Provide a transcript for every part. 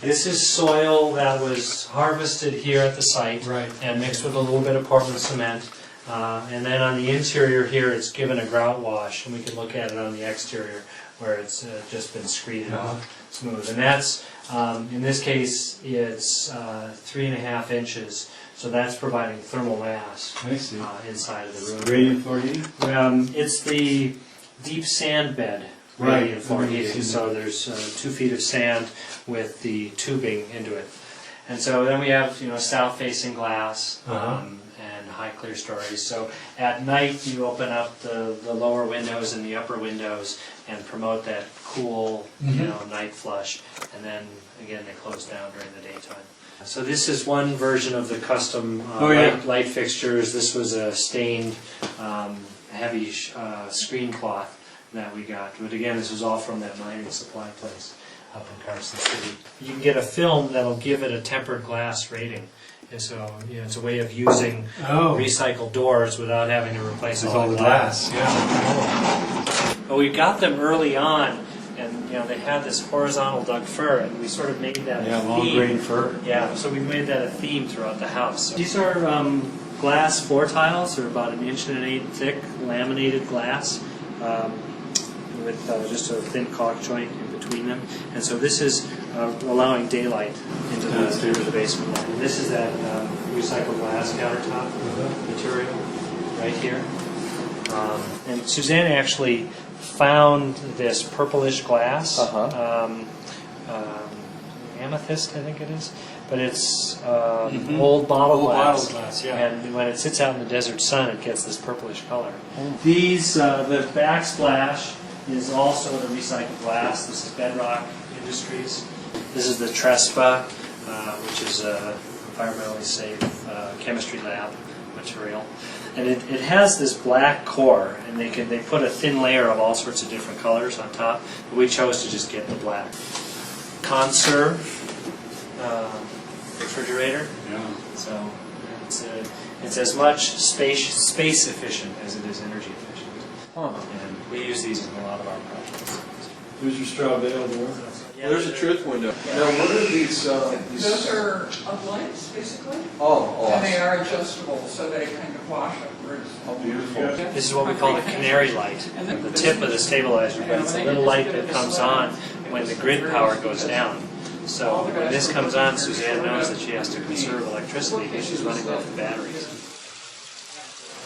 This is soil that was harvested here at the site and mixed with a little bit of Portland cement. And then on the interior here, it's given a grout wash, and we can look at it on the exterior where it's just been screeded smooth. And that's, in this case, it's 3.5 inches, so that's providing thermal mass inside of the room. Gradient floor heating? It's the deep sand bed gradient floor heating. So there's 2 feet of sand with the tubing into it. And so then we have, south-facing glass and high clear stories. So at night you open up the lower windows and the upper windows and promote that cool, night flush. And then again they close down during the daytime. So this is one version of the custom light fixtures. This was a stained, heavy screen cloth that we got. But again, this was all from that mining supply place up in Carson City. You can get a film that'll give it a tempered glass rating. And so it's a way of using recycled doors without having to replace all the glass. But we got them early on, and they had this horizontal Doug fir, and we sort of made that a theme. Long grain fir. Yeah, so we made that a theme throughout the house. These are glass floor tiles. They're about 1 1/8 inch thick, laminated glass. With just a thin caulk joint in between them. And so this is allowing daylight into the basement. And this is that recycled glass countertop material right here. And Suzanne actually found this purplish glass, amethyst I think it is, but it's old bottle glass. And when it sits out in the desert sun it gets this purplish color. These, the backsplash is also the recycled glass. This is Bedrock Industries. This is the Trespa, which is a environmentally safe chemistry lab material. And it has this black core, and they put a thin layer of all sorts of different colors on top. But we chose to just get the black. Conserve refrigerator. So it's as much space efficient as it is energy efficient. And we use these in a lot of our projects. There's your straw bale door. Yeah, there's a truth window. Now, what are these? Those are uplights, basically. Oh, And they are adjustable, so they kind of wash up roofs. Oh, beautiful. This is what we call the canary light, the tip of the stabilizer, but it's a little light that comes on when the grid power goes down. So when this comes on, Suzanne knows that she has to conserve electricity because she's running off the batteries.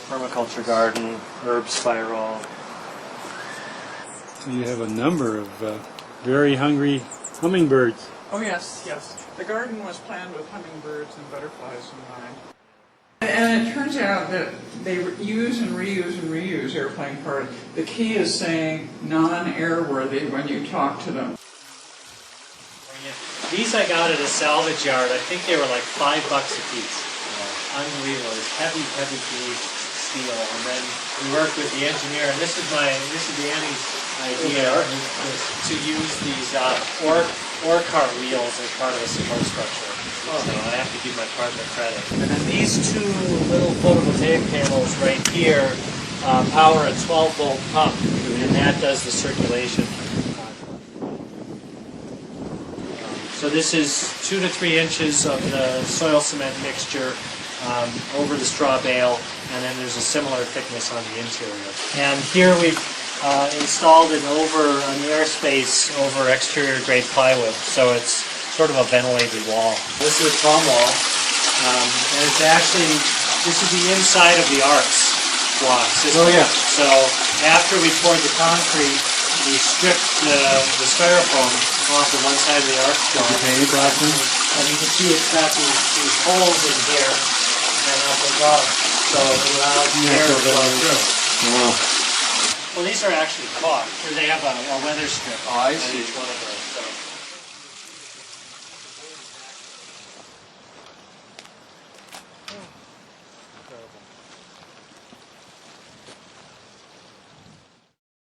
Permaculture garden, herb spiral. You have a number of very hungry hummingbirds. Oh, yes, yes. The garden was planned with hummingbirds and butterflies in mind. And it turns out that they use and reuse airplane parts. The key is saying non-airworthy when you talk to them. These I got at a salvage yard. I think they were like $5 a piece. Unbelievable. It's heavy duty steel. And then we worked with the engineer, and this is Danny's idea to use these ore cart wheels as part of the support structure. So I have to give my partner credit. And then these 2 little photovoltaic panels right here power a 12-volt pump, and that does the circulation. So this is 2 to 3 inches of the soil cement mixture over the straw bale, and then there's a similar thickness on the interior. And here we've installed it over an airspace over exterior grade plywood, so it's sort of a ventilated wall. This is a palm wall, and it's actually, this is the inside of the arcs block system. So after we poured the concrete, we stripped the styrofoam off of one side of the arc joint. And you can see it's got these holes in here and up above, so it allows air to flow through. Well, these are actually caulked. They have a weather strip on each one of those.